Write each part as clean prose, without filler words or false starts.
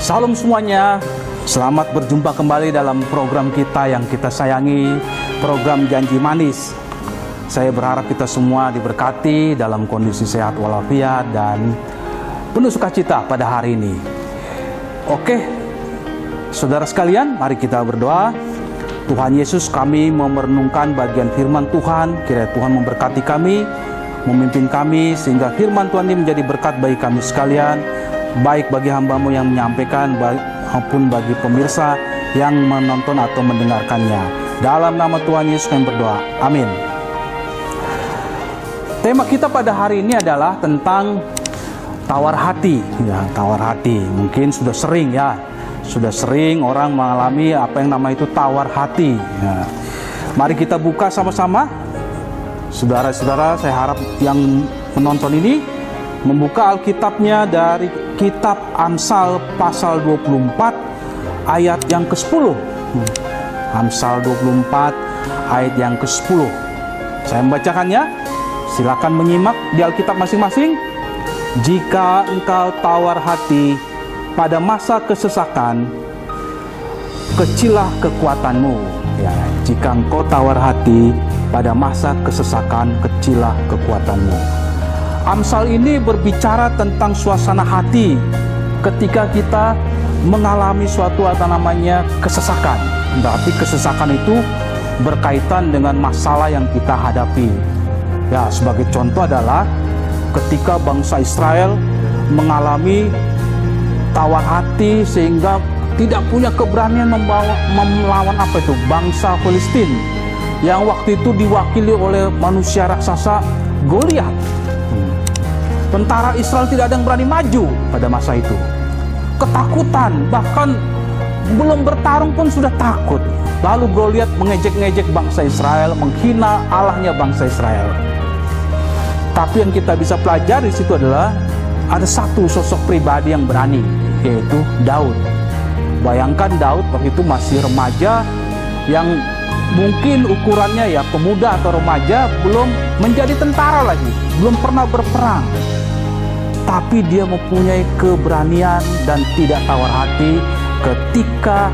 Salam semuanya, selamat berjumpa kembali dalam program kita yang kita sayangi, program Janji Manis. Saya berharap kita semua diberkati dalam kondisi sehat walafiat dan penuh sukacita pada hari ini. Oke, saudara sekalian, mari kita berdoa. Tuhan Yesus, kami mau merenungkan bagian firman Tuhan. Kiranya Tuhan memberkati kami, memimpin kami, sehingga firman Tuhan ini menjadi berkat bagi kami sekalian, baik bagi hamba-Mu yang menyampaikan maupun bagi pemirsa yang menonton atau mendengarkannya. Dalam nama Tuhan Yesus kami berdoa, amin. Tema kita pada hari ini adalah tentang tawar hati. Ya, tawar hati. Mungkin sudah sering orang mengalami apa yang namanya itu tawar hati. Ya. Mari kita buka sama-sama. Saudara-saudara, saya harap yang menonton ini membuka Alkitabnya dari kitab Amsal pasal 24 ayat yang ke-10. Amsal 24 ayat yang ke-10. Saya membacakannya. Silakan menyimak di Alkitab masing-masing. Jika engkau tawar hati pada masa kesesakan, kecillah kekuatanmu. Ya, jika engkau tawar hati pada masa kesesakan, kecillah kekuatanmu. Amsal ini berbicara tentang suasana hati ketika kita mengalami suatu kesesakan. Berarti kesesakan itu berkaitan dengan masalah yang kita hadapi. Ya, sebagai contoh adalah ketika bangsa Israel mengalami tawar hati sehingga tidak punya keberanian melawan bangsa Filistin yang waktu itu diwakili oleh manusia raksasa Goliat. Tentara Israel tidak ada yang berani maju pada masa itu. Ketakutan, bahkan belum bertarung pun sudah takut. Lalu Goliat mengejek-ngejek bangsa Israel, menghina Allahnya bangsa Israel. Tapi yang kita bisa pelajari di situ adalah ada satu sosok pribadi yang berani, yaitu Daud. Bayangkan Daud waktu itu masih remaja yang mungkin ukurannya ya pemuda atau remaja, belum menjadi tentara lagi, belum pernah berperang. Tapi dia mempunyai keberanian dan tidak tawar hati ketika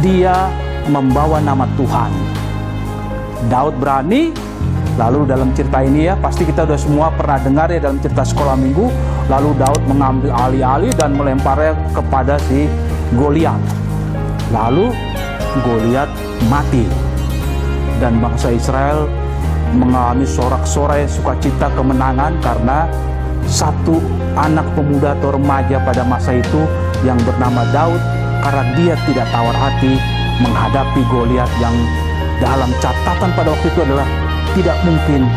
dia membawa nama Tuhan. Daud berani. Lalu dalam cerita ini ya, pasti kita sudah semua pernah dengar ya dalam cerita sekolah minggu. Lalu Daud mengambil alih-alih dan melemparnya kepada si Goliat. Lalu Goliat mati. Dan bangsa Israel mengalami sorak-sorai sukacita kemenangan karena satu anak pemuda atau remaja pada masa itu yang bernama Daud, karena dia tidak tawar hati menghadapi Goliat yang dalam catatan pada waktu itu adalah tidak mungkin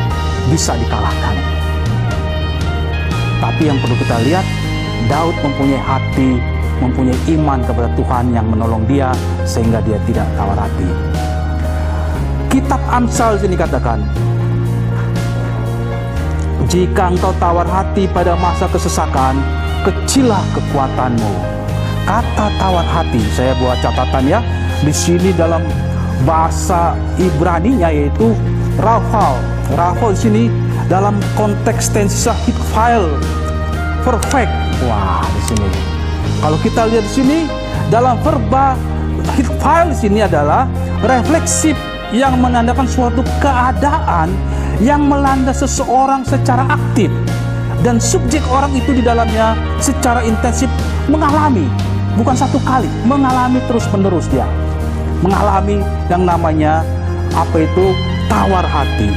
bisa dikalahkan. Tapi yang perlu kita lihat, Daud mempunyai hati, mempunyai iman kepada Tuhan yang menolong dia sehingga dia tidak tawar hati. Kitab Amsal sini katakan, jika engkau tawar hati pada masa kesesakan, kecillah kekuatanmu. Kata tawar hati, saya buat catatan ya. Di sini dalam bahasa Ibrani-nya yaitu rafal. Rafal di sini dalam konteks tensi hitfile perfect. Wah, di sini. Kalau kita lihat di sini dalam verba hitfile di sini adalah refleksif yang menandakan suatu keadaan yang melanda seseorang secara aktif, dan subjek orang itu di dalamnya secara intensif mengalami, bukan satu kali, mengalami terus-menerus. Dia mengalami yang namanya tawar hati.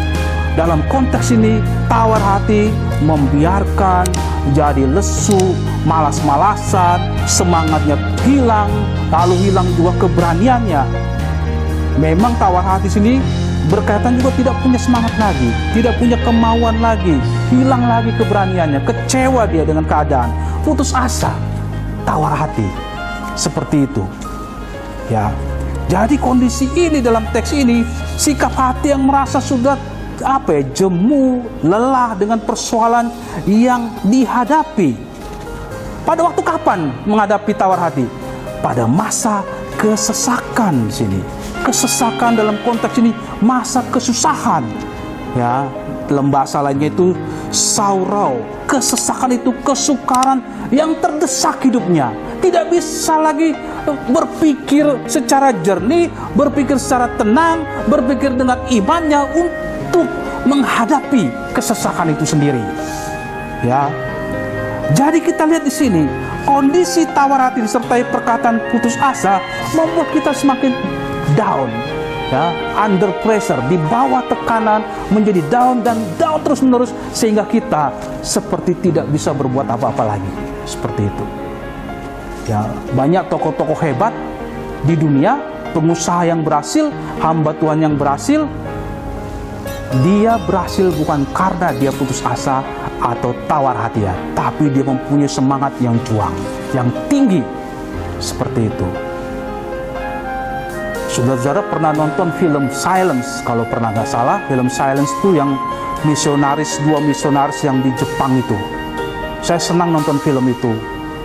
Dalam konteks ini tawar hati membiarkan jadi lesu, malas-malasan, semangatnya hilang, lalu hilang juga keberaniannya. Memang tawar hati sini berkaitan juga tidak punya semangat lagi, tidak punya kemauan lagi, hilang lagi keberaniannya, kecewa dia dengan keadaan, putus asa, tawar hati. Seperti itu. Ya. Jadi kondisi ini dalam teks ini, sikap hati yang merasa sudah jemu, lelah dengan persoalan yang dihadapi. Pada waktu kapan menghadapi tawar hati? Pada masa kesesakan di sini. Kesesakan dalam konteks ini masa kesusahan. Ya, dalam bahasa lainnya itu saurau, kesesakan itu, kesukaran yang terdesak hidupnya. Tidak bisa lagi berpikir secara jernih, berpikir secara tenang, berpikir dengan imannya untuk menghadapi kesesakan itu sendiri. Ya. Jadi kita lihat di sini, kondisi tawar hati disertai perkataan putus asa membuat kita semakin down, ya, under pressure, di bawah tekanan, menjadi down dan down terus menerus, sehingga kita seperti tidak bisa berbuat apa-apa lagi. Seperti itu. Ya, banyak tokoh-tokoh hebat di dunia, pengusaha yang berhasil, hamba Tuhan yang berhasil, dia berhasil bukan karena dia putus asa atau tawar hati, ya, tapi dia mempunyai semangat yang juang, yang tinggi. Seperti itu. Saudara-saudara pernah nonton film Silence? Kalau pernah nggak salah, film Silence itu yang dua misionaris yang di Jepang itu. Saya senang nonton film itu.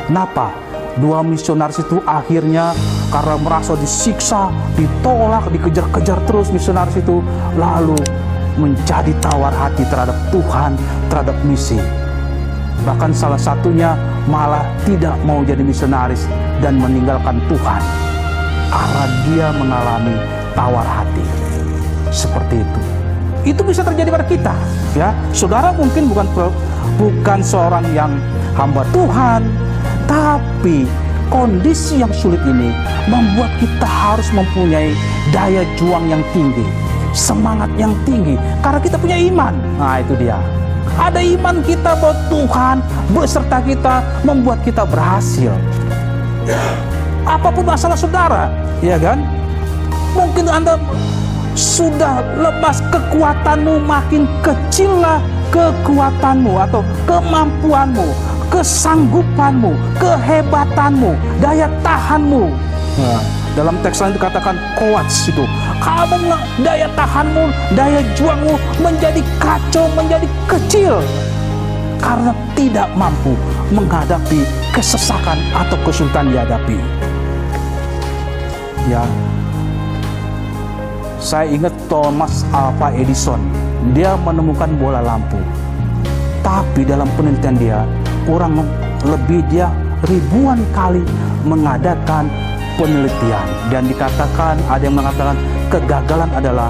Kenapa? Dua misionaris itu akhirnya karena merasa disiksa, ditolak, dikejar-kejar terus misionaris itu, lalu menjadi tawar hati terhadap Tuhan, terhadap misi. Bahkan salah satunya malah tidak mau jadi misionaris dan meninggalkan Tuhan karena dia mengalami tawar hati. Seperti itu. Itu bisa terjadi pada kita, ya. Saudara mungkin bukan seorang yang hamba Tuhan, tapi kondisi yang sulit ini membuat kita harus mempunyai daya juang yang tinggi, semangat yang tinggi, karena kita punya iman. Nah, itu dia. Ada iman kita bahwa Tuhan beserta kita, membuat kita berhasil. Apapun masalah saudara, ya kan? Mungkin Anda sudah lemas, kekuatanmu makin kecillah kekuatanmu atau kemampuanmu, kesanggupanmu, kehebatanmu, daya tahanmu. Nah, dalam teks lain dikatakan koats itu. Kamu daya tahanmu, daya juangmu menjadi kacau, menjadi kecil karena tidak mampu menghadapi kesesakan atau kesulitan dihadapi. Ya, saya ingat Thomas Alva Edison. Dia menemukan bola lampu, tapi dalam penelitian dia dia ribuan kali mengadakan penelitian, dan dikatakan, ada yang mengatakan kegagalan adalah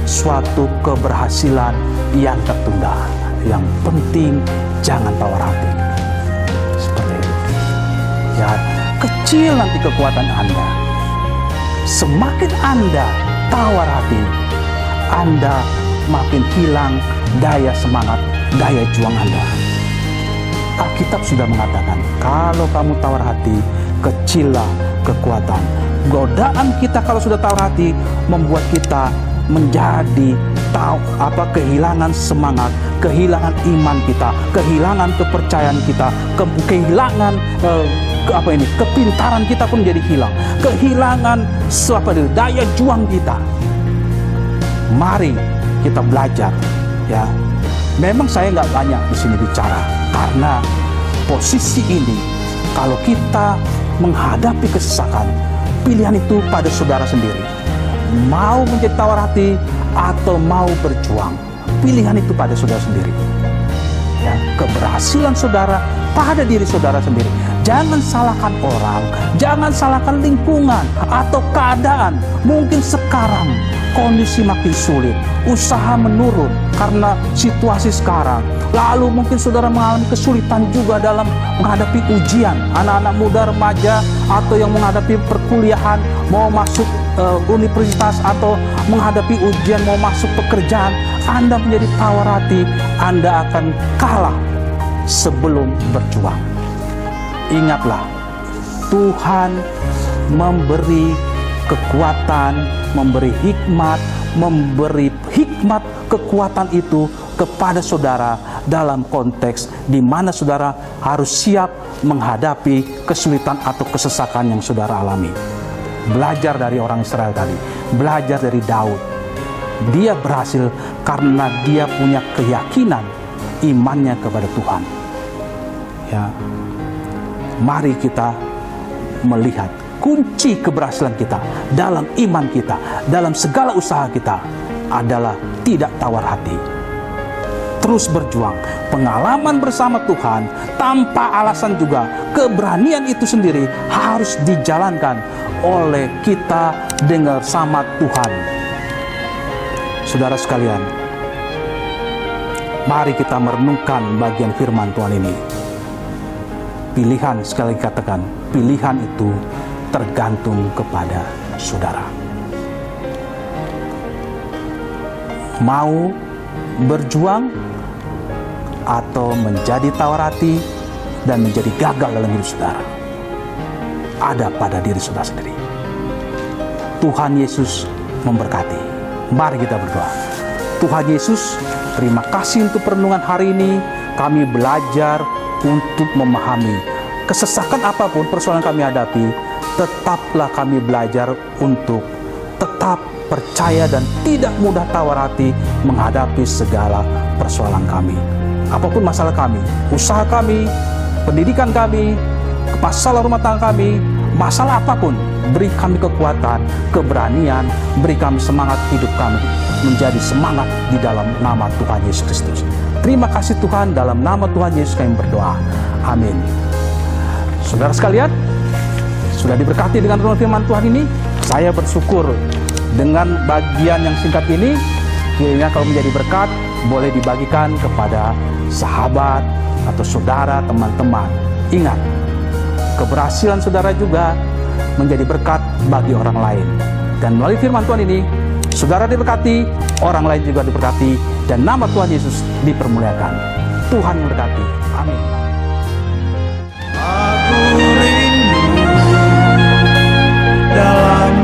suatu keberhasilan yang tertunda. Yang penting jangan tawar hati. Seperti itu. Ya, kecil nanti kekuatan Anda. Semakin Anda tawar hati, Anda makin hilang daya semangat, daya juang Anda. Alkitab sudah mengatakan, kalau kamu tawar hati, kecillah kekuatan. Godaan kita kalau sudah tawar hati membuat kita menjadi kehilangan semangat, kehilangan iman kita, kehilangan kepercayaan kita, kehilangan kepintaran kita pun jadi hilang, kehilangan daya juang kita. Mari kita belajar, ya. Memang saya nggak banyak di sini bicara karena posisi ini, kalau kita menghadapi kesesakan, pilihan itu pada saudara sendiri. Mau menjadi tawar hati atau mau berjuang, pilihan itu pada saudara sendiri. Ya, keberhasilan saudara pada diri saudara sendiri. Jangan salahkan orang, jangan salahkan lingkungan atau keadaan. Mungkin sekarang kondisi makin sulit, usaha menurun karena situasi sekarang. Lalu mungkin saudara mengalami kesulitan juga dalam menghadapi ujian. Anak-anak muda, remaja, atau yang menghadapi perkuliahan, mau masuk universitas atau menghadapi ujian, mau masuk pekerjaan. Anda menjadi tawar hati, Anda akan kalah sebelum berjuang. Ingatlah, Tuhan memberi kekuatan, memberi hikmat kekuatan itu kepada saudara dalam konteks di mana saudara harus siap menghadapi kesulitan atau kesesakan yang saudara alami. Belajar dari orang Israel tadi, belajar dari Daud. Dia berhasil karena dia punya keyakinan imannya kepada Tuhan. Ya, mari kita melihat kunci keberhasilan kita dalam iman kita, dalam segala usaha kita adalah tidak tawar hati. terus berjuang. Pengalaman bersama Tuhan tanpa alasan juga, keberanian itu sendiri harus dijalankan oleh kita dengan sama Tuhan. Saudara sekalian, mari kita merenungkan bagian firman Tuhan ini. Pilihan, sekali lagi katakan, pilihan itu tergantung kepada saudara. Mau berjuang atau menjadi tawar hati dan menjadi gagal dalam hidup saudara, ada pada diri saudara sendiri. Tuhan Yesus memberkati. Mari kita berdoa. Tuhan Yesus, terima kasih untuk perenungan hari ini. Kami belajar untuk memahami kesesakan apapun persoalan kami hadapi, tetaplah kami belajar untuk tetap percaya dan tidak mudah tawar hati menghadapi segala persoalan kami. Apapun masalah kami, usaha kami, pendidikan kami, masalah rumah tangga kami, masalah apapun, beri kami kekuatan, keberanian, beri kami semangat hidup kami menjadi semangat di dalam nama Tuhan Yesus Kristus. Terima kasih Tuhan, dalam nama Tuhan Yesus kami berdoa. Amin. Saudara sekalian, sudah diberkati dengan renungan firman Tuhan ini. Saya bersyukur dengan bagian yang singkat ini. Kiranya kalau menjadi berkat, boleh dibagikan kepada sahabat atau saudara, teman-teman. Ingat, keberhasilan saudara juga menjadi berkat bagi orang lain. Dan melalui firman Tuhan ini, saudara diberkati, orang lain juga diberkati, dan nama Tuhan Yesus dipermuliakan. Tuhan memberkati. Amin. Aku rindu dalam